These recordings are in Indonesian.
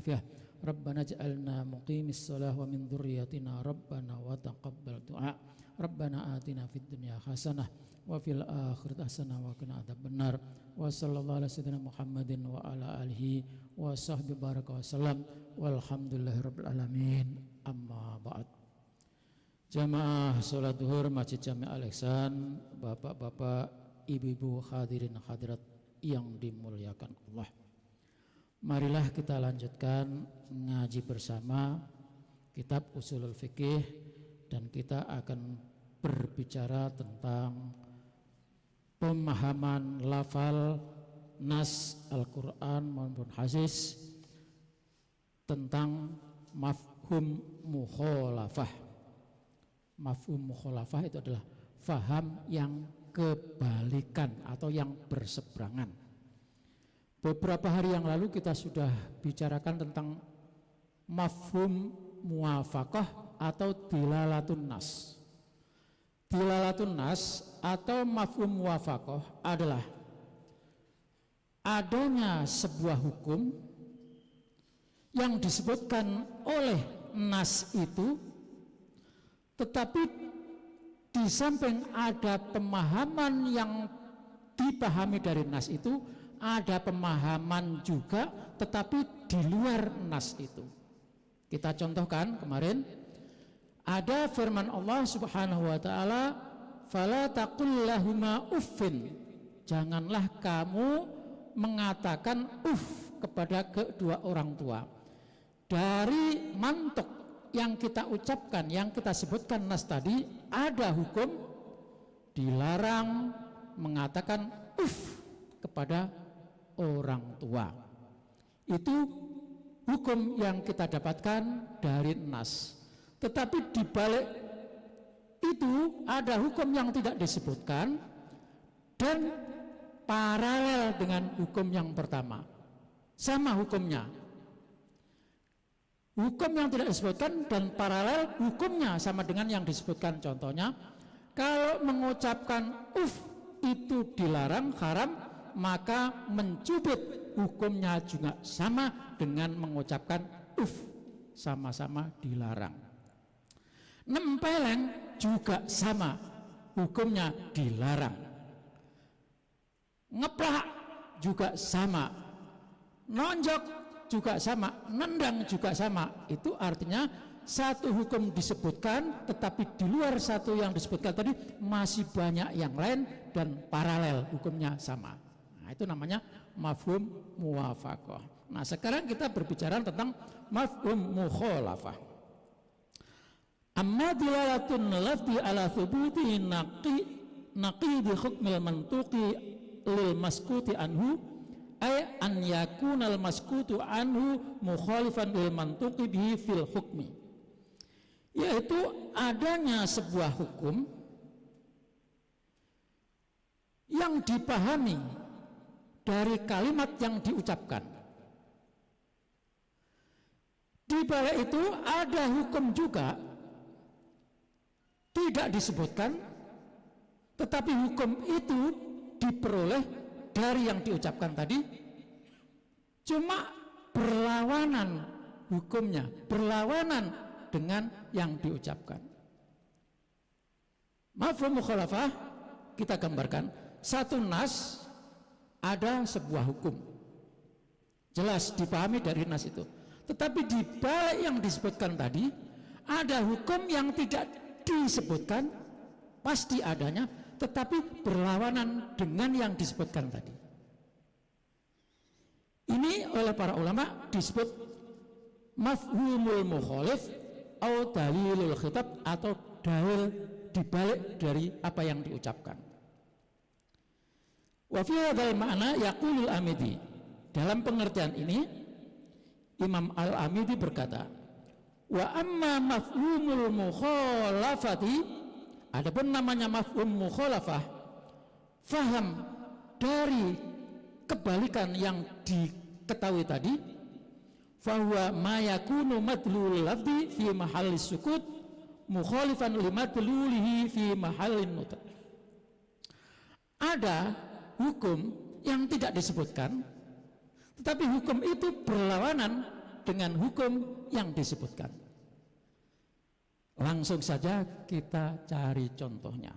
afiyah. Rabbana ja'alna muqimis shalah wa min dzurriyyatina rabbana wa taqabbal du'a. Rabbana atina fid dunya hasanah wa fil akhirati hasanah wa qina adzabannar. Wa sallallahu ala sayyidina Muhammadin wa ala alihi wa sahbihi baraka wa sallam. Walhamdulillahirabbil alamin. Amma ba'd. Jamaah salat zuhur Masjid Jami Al-Ihsan, bapak-bapak, ibu-ibu, hadirin hadirat yang dimuliakan Allah. Marilah kita lanjutkan ngaji bersama kitab Ushulul Fiqih, dan kita akan berbicara tentang pemahaman lafal nas Al-Quran maupun hadis tentang mafhum mukhalafah. Mafhum mukhalafah itu adalah faham yang kebalikan atau yang berseberangan. Beberapa hari yang lalu kita sudah bicarakan tentang mafhum muwafaqah atau dilalatun nas. Dilalatun nas atau mafhum muwafaqah adalah adanya sebuah hukum yang disebutkan oleh nas itu, tetapi di samping ada pemahaman yang dipahami dari nas itu, ada pemahaman juga tetapi di luar nas itu. Kita contohkan kemarin, ada firman Allah Subhanahu wa taala, fala taqul lahuma uffin, janganlah kamu mengatakan kepada kedua orang tua. Dari mantuk yang kita ucapkan, yang kita sebutkan nas tadi, ada hukum dilarang mengatakan kepada orang tua. Itu hukum yang kita dapatkan dari nas. Tetapi di balik itu ada hukum yang tidak disebutkan dan paralel dengan hukum yang pertama. Sama hukumnya. Hukum yang tidak disebutkan dan paralel hukumnya sama dengan yang disebutkan. Contohnya, kalau mengucapkan itu dilarang, haram, maka mencubit hukumnya juga sama dengan mengucapkan sama-sama dilarang. Nempeleng juga sama, hukumnya dilarang. Ngeplak juga sama, nonjok juga sama, nendang juga sama. Itu artinya satu hukum disebutkan, tetapi di luar satu yang disebutkan tadi masih banyak yang lain dan paralel hukumnya sama. Itu namanya mafhum muwafaqah. Nah, sekarang kita berbicara tentang mafhum mukhalafah. Amma dilalatun lafzi ala thubuti naqidi hukmil mantuqi lil maskuti anhu, ay an yakunal maskutu anhu mukhalifan lil mantuqi bihi fil hukmi, yaitu adanya sebuah hukum yang dipahami dari kalimat yang diucapkan. Di balik itu ada hukum juga tidak disebutkan, tetapi hukum itu diperoleh dari yang diucapkan tadi, cuma berlawanan hukumnya, berlawanan dengan yang diucapkan. Mafhum mukhalafah kita gambarkan, satu nas ada sebuah hukum jelas dipahami dari nas itu, tetapi di balik yang disebutkan tadi ada hukum yang tidak disebutkan, pasti adanya, tetapi berlawanan dengan yang disebutkan tadi. Ini oleh para ulama disebut mafhumul mukhalif atau dalilul khitab, atau dalil dibalik dari apa yang diucapkan. Wa fi hadzal ma'na yaqulul Amidi, dalam pengertian ini Imam Al-Amidi berkata, wa amma mafhumul mukhalafati, adapun namanya mafhum mukhalafah, faham dari kebalikan yang diketahui tadi, fahuwa ma yakunu madlul lafzi fi mahallis sukut mukhalifan limadlulihi fi mahallin nutq. Ada hukum yang tidak disebutkan, tetapi hukum itu berlawanan dengan hukum yang disebutkan. Langsung saja kita cari contohnya.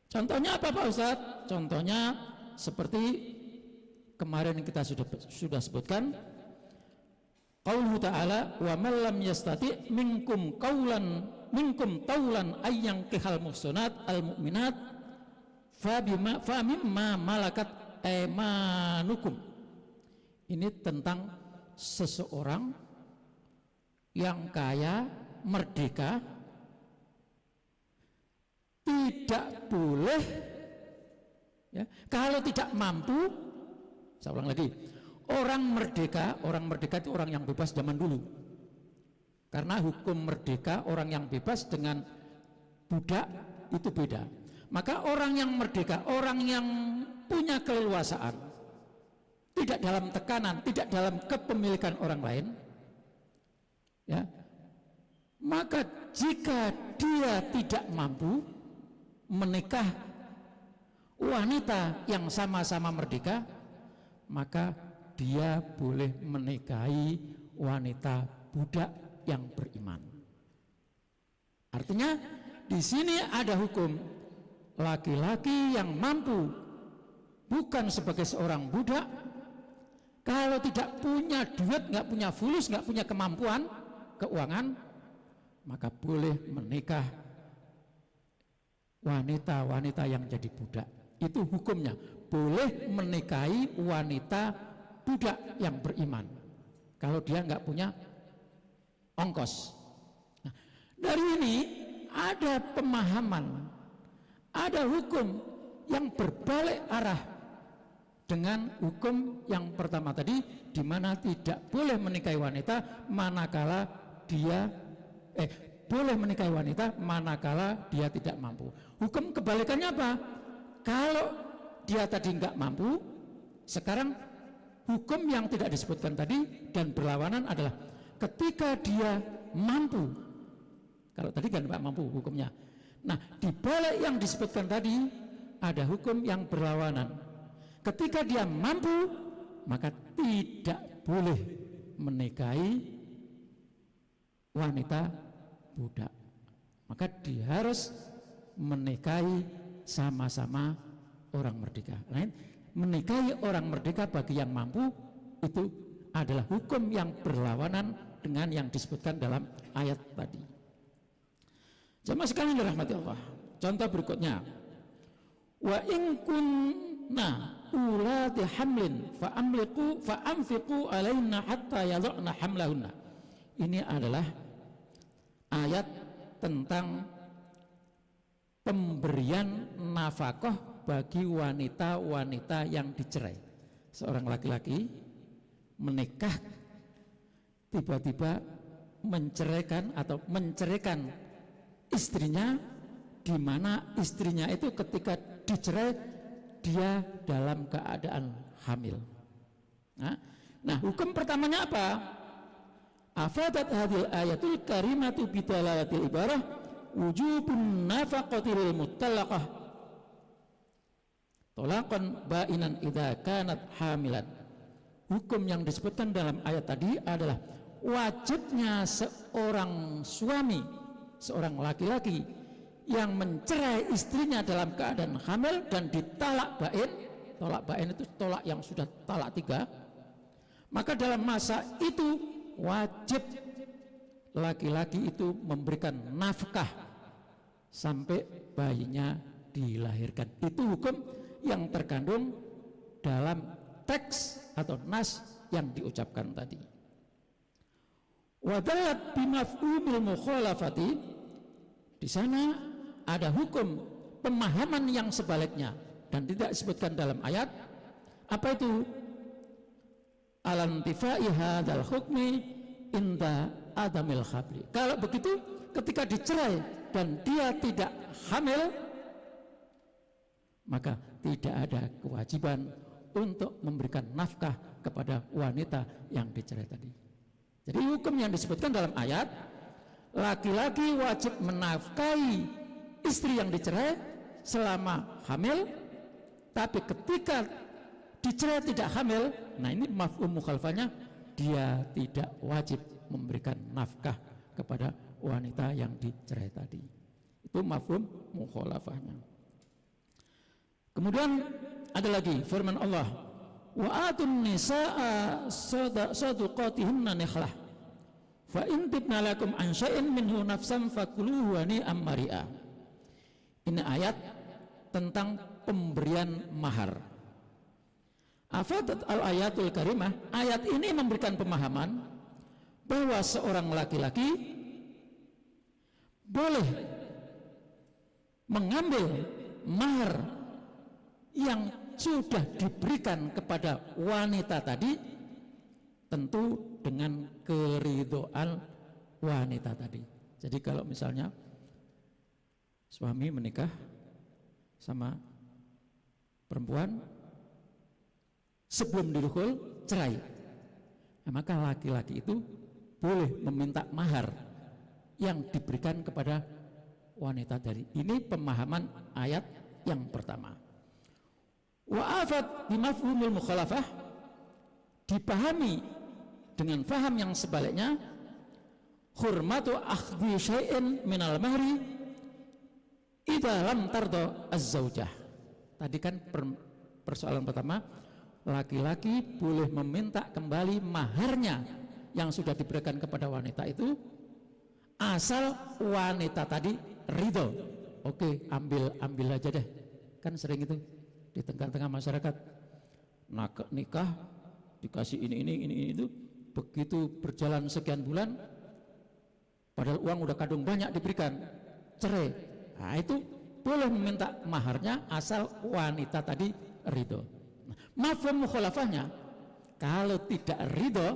Contohnya apa Pak Ustadz? Contohnya seperti kemarin kita sudah sebutkan, qauluhu ta'ala wa man lam yastati minkum taulan ayyang kihal muhsanat al mu'minat fa mimma malakat aymanukum. Ini tentang seseorang yang kaya, merdeka, tidak boleh ya, kalau tidak mampu. Saya ulang lagi, orang merdeka itu orang yang bebas zaman dulu, karena hukum merdeka orang yang bebas dengan budak itu beda. Maka orang yang merdeka, orang yang punya keleluasaan, tidak dalam tekanan, tidak dalam kepemilikan orang lain ya, maka jika dia tidak mampu menikah wanita yang sama-sama merdeka, maka dia boleh menikahi wanita budak yang beriman. Artinya di sini ada hukum laki-laki yang mampu, bukan sebagai seorang budak, kalau tidak punya duit, nggak punya fulus, nggak punya kemampuan keuangan, maka boleh menikah wanita-wanita yang jadi budak. Itu hukumnya, boleh menikahi wanita budak yang beriman kalau dia nggak punya ongkos. Nah, dari ini ada pemahaman, ada hukum yang berbalik arah dengan hukum yang pertama tadi, di mana tidak boleh menikahi wanita manakala dia boleh menikahi wanita manakala dia tidak mampu. Hukum kebalikannya apa? Kalau dia tadi nggak mampu, sekarang hukum yang tidak disebutkan tadi dan berlawanan adalah ketika dia mampu. Kalau tadi kan nggak mampu hukumnya. Nah, di balik yang disebutkan tadi ada hukum yang berlawanan. Ketika dia mampu, maka tidak boleh menikahi wanita budak, maka dia harus menikahi sama-sama orang merdeka. Lain, menikahi orang merdeka bagi yang mampu itu adalah hukum yang berlawanan dengan yang disebutkan dalam ayat tadi. Jamaah sekalian dirahmati Allah. Contoh berikutnya, wa in kunna ulati hamlin fa anfiqu alaina hatta yadhna hamlahunna. Ini adalah ayat tentang pemberian nafkah bagi wanita-wanita yang dicerai. Seorang laki-laki menikah, tiba-tiba menceraikan atau menceraikan istrinya, di mana istrinya itu ketika dicerai dia dalam keadaan hamil. Nah, hukum pertamanya apa? Afadat hadil ayatul karimatu bidalalatil ibarah wujubun nafaqati lil mutallaqah talaqan ba'inan idza kanat hamilan. Hukum yang disebutkan dalam ayat tadi adalah wajibnya seorang suami, seorang laki-laki yang mencerai istrinya dalam keadaan hamil dan ditalak bain. Tolak bain itu tolak yang sudah talak 3. Maka dalam masa itu wajib laki-laki itu memberikan nafkah sampai bayinya dilahirkan. Itu hukum yang terkandung dalam teks atau nas yang diucapkan tadi. Wadalat bimafhumil mukhalafati, di sana ada hukum pemahaman yang sebaliknya dan tidak disebutkan dalam ayat. Apa itu? Alantifai hadzal hukmi inda adamil khabli. Kalau begitu, ketika dicerai dan dia tidak hamil, maka tidak ada kewajiban untuk memberikan nafkah kepada wanita yang dicerai tadi. Jadi hukum yang disebutkan dalam ayat, laki-laki wajib menafkahi istri yang dicerai selama hamil, tapi ketika dicerai tidak hamil, nah ini mafhum mukhalafahnya dia tidak wajib memberikan nafkah kepada wanita yang dicerai tadi. Itu mafhum mukhalafahnya. Kemudian ada lagi firman Allah, wa atun nisaa sadaqatihinna nikhlah fa in tibna lakum an syai'in minhu nafsan fakuluhu hani'an mari'a. Ini ayat tentang pemberian mahar. Afadat al-ayatul karimah, ayat ini memberikan pemahaman bahwa seorang laki-laki boleh mengambil mahar yang sudah diberikan kepada wanita tadi, tentu dengan keridhaan wanita tadi. Jadi kalau misalnya suami menikah sama perempuan sebelum didukhul cerai, maka laki-laki itu boleh meminta mahar yang diberikan kepada wanita tadi. Ini pemahaman ayat yang pertama. Wa afat bimafhumul mukhalafah, dipahami dengan faham yang sebaliknya, hurmatu akhdhi syai'in minal mahri idza lam tarda az-zaujah. Tadi kan persoalan pertama, laki-laki boleh meminta kembali maharnya yang sudah diberikan kepada wanita itu asal wanita tadi ridho. Oke, ambil aja deh. Kan sering itu di tengah-tengah masyarakat, nikah dikasih ini itu, begitu berjalan sekian bulan padahal uang udah kadung banyak diberikan, cerai. Nah, itu boleh meminta maharnya asal wanita tadi ridho. Mafhum mukhalafahnya, kalau tidak ridho,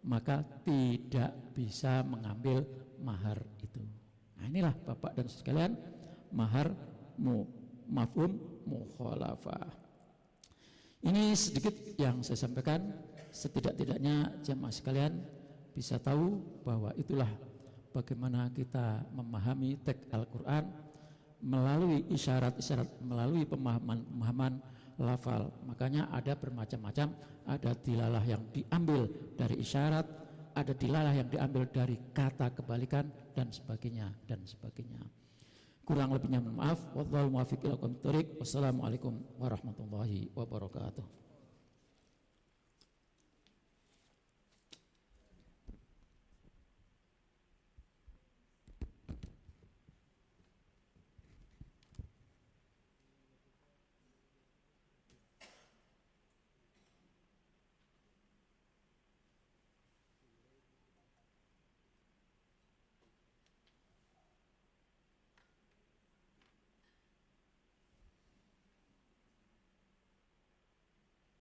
maka tidak bisa mengambil mahar itu. Nah, inilah Bapak dan sekalian, mahar mafhum mukhalafah. Ini sedikit yang saya sampaikan, setidak-tidaknya jemaah sekalian bisa tahu bahwa itulah bagaimana kita memahami teks Al-Quran melalui isyarat-isyarat, melalui pemahaman lafal. Makanya ada bermacam-macam, ada dilalah yang diambil dari isyarat, ada dilalah yang diambil dari kata kebalikan, dan sebagainya. Kurang lebihnya maaf. Wallahu muwaffiq ila aqwamit thoriq. Wassalamualaikum warahmatullahi wabarakatuh.